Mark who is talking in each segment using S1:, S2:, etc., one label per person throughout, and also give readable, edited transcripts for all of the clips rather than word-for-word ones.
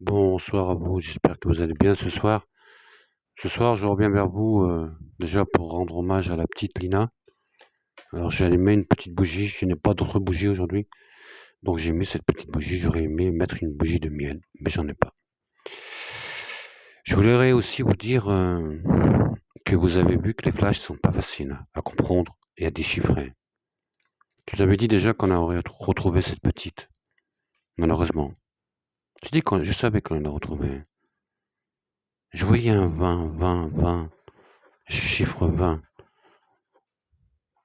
S1: Bonsoir à vous, j'espère que vous allez bien ce soir. Ce soir, je reviens vers vous déjà pour rendre hommage à la petite Lina. Alors j'ai allumé une petite bougie, je n'ai pas d'autre bougie aujourd'hui, donc j'ai mis cette petite bougie. J'aurais aimé mettre une bougie de miel, mais j'en ai pas. Je voudrais aussi vous dire que vous avez vu que les flashs sont pas faciles à comprendre et à déchiffrer. Je vous avais dit déjà qu'on aurait retrouvé cette petite, malheureusement. Je savais qu'on la retrouvée. Je voyais un 20, 20, 20, chiffre 20.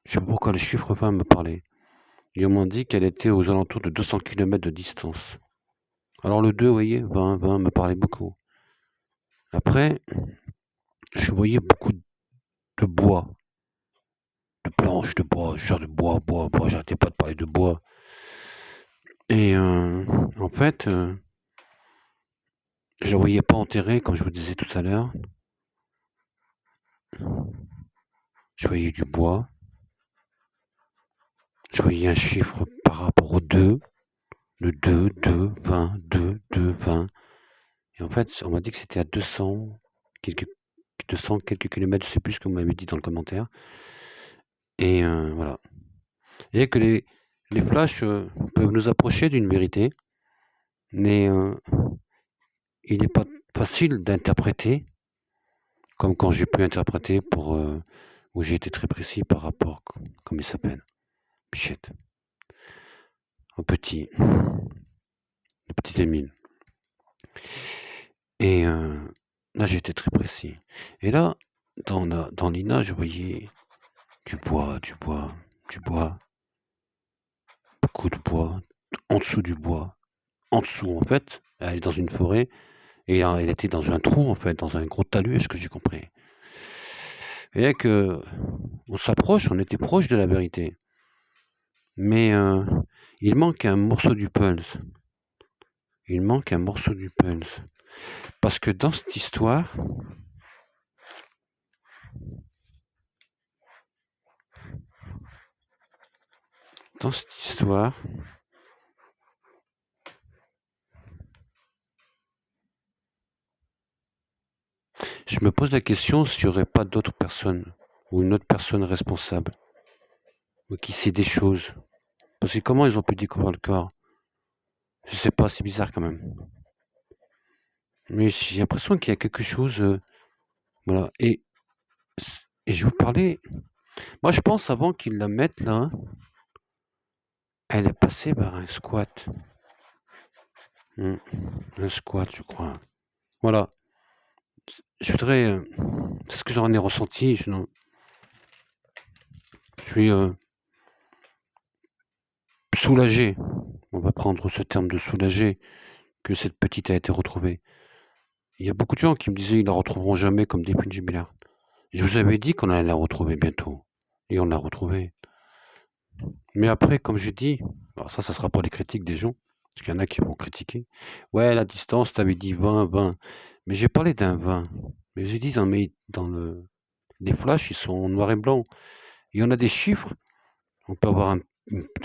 S1: Je sais pas pourquoi le chiffre 20 me parlait. Ils m'ont dit qu'elle était aux alentours de 200 kilomètres de distance. Alors le 2, vous voyez, 20, 20 me parlait beaucoup. Après, je voyais beaucoup de bois, de planches de bois, genre de bois, bois, bois. J'arrêtais pas de parler de bois. Et en fait, je la voyais pas enterrée, comme je vous disais tout à l'heure. Je voyais du bois. Je voyais un chiffre par rapport au 2. Le 2, 2, 20, 2, 2, 20. Et en fait, on m'a dit que c'était à 200 quelques kilomètres, je sais plus ce que vous m'avez dit dans le commentaire. Et voilà. Et que les flashs peuvent nous approcher d'une vérité, mais il n'est pas facile d'interpréter, comme quand j'ai pu interpréter où j'ai été très précis par rapport, comme il s'appelle, Bichette, au petit, le petit Émile. Et là, j'ai été très précis. Et là, dans l'INA, je voyais du bois, du bois, du bois, beaucoup de bois, en dessous du bois, en dessous, en fait, elle est dans une forêt, et elle était dans un trou, en fait, dans un gros talus, est-ce que j'ai compris. Et là que on s'approche, on était proche de la vérité. Mais il manque un morceau du pulse. Il manque un morceau du pulse. Parce que dans cette histoire, je me pose la question s'il n'y aurait pas d'autres personnes, ou une autre personne responsable, ou qui sait des choses. Parce que comment ils ont pu découvrir le corps? Je sais pas, c'est bizarre quand même. Mais j'ai l'impression qu'il y a quelque chose, voilà. Et je vous parlais, moi je pense avant qu'ils la mettent là, elle est passée par un squat. Un squat, je crois. Voilà. Je voudrais, c'est ce que j'en ai ressenti. Je suis soulagé. On va prendre ce terme de soulagé que cette petite a été retrouvée. Il y a beaucoup de gens qui me disaient ils la retrouveront jamais comme des Punjibillard. Je vous avais dit qu'on allait la retrouver bientôt. Et on l'a retrouvée. Mais après, comme je dis, alors ça sera pour les critiques des gens, parce qu'il y en a qui vont critiquer. Ouais, la distance, t'avais dit 20, 20. Mais j'ai parlé d'un 20. Mais j'ai dit les flashs, ils sont en noir et blanc. Et on a des chiffres. On peut avoir un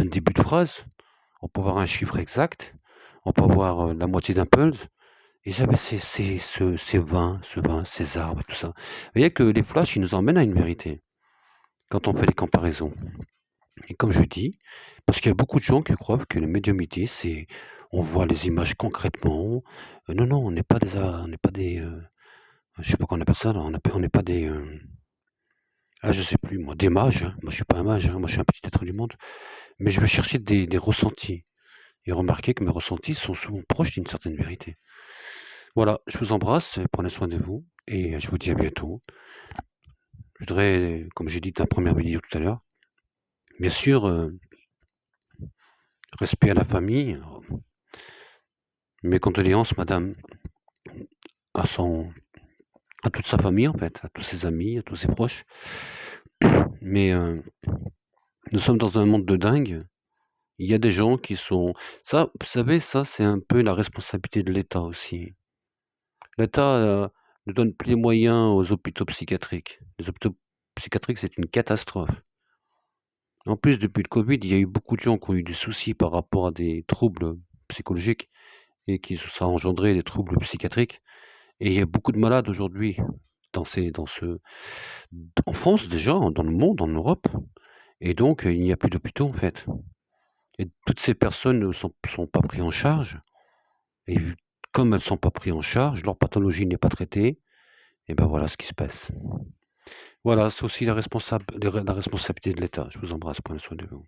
S1: début de phrase. On peut avoir un chiffre exact. On peut avoir la moitié d'un pulse. Et j'avais ces 20, ces arbres, tout ça. Vous voyez que les flashs, ils nous emmènent à une vérité. Quand on fait les comparaisons. Et comme je dis, parce qu'il y a beaucoup de gens qui croient que la médiumnité, c'est on voit les images concrètement. Non, non, on n'est pas des, je sais pas comment on appelle ça, là, on n'est pas des, je sais plus moi, des mages, hein. Moi, je suis pas un mage, hein. Moi, je suis un petit être du monde. Mais je vais chercher des ressentis et remarquez que mes ressentis sont souvent proches d'une certaine vérité. Voilà, je vous embrasse, prenez soin de vous et je vous dis à bientôt. Je voudrais, comme j'ai dit dans la première vidéo tout à l'heure, bien sûr, respect à la famille. Mes condoléances, madame, à toute sa famille, en fait, à tous ses amis, à tous ses proches. Mais nous sommes dans un monde de dingue. Il y a des gens qui sont ça, vous savez, ça, c'est un peu la responsabilité de l'État aussi. L'État, ne donne plus les moyens aux hôpitaux psychiatriques. Les hôpitaux psychiatriques, c'est une catastrophe. En plus, depuis le covid, il y a eu beaucoup de gens qui ont eu des soucis par rapport à des troubles psychologiques et ça a engendré des troubles psychiatriques. Et il y a beaucoup de malades aujourd'hui dans ces dans ce en France déjà, dans le monde, en Europe, et donc il n'y a plus d'hôpitaux, en fait, et toutes ces personnes ne sont pas pris en charge, et comme elles sont pas pris en charge, leur pathologie n'est pas traitée, et ben, voilà ce qui se passe. Voilà, c'est aussi la responsabilité de l'État. Je vous embrasse, prenez soin de vous.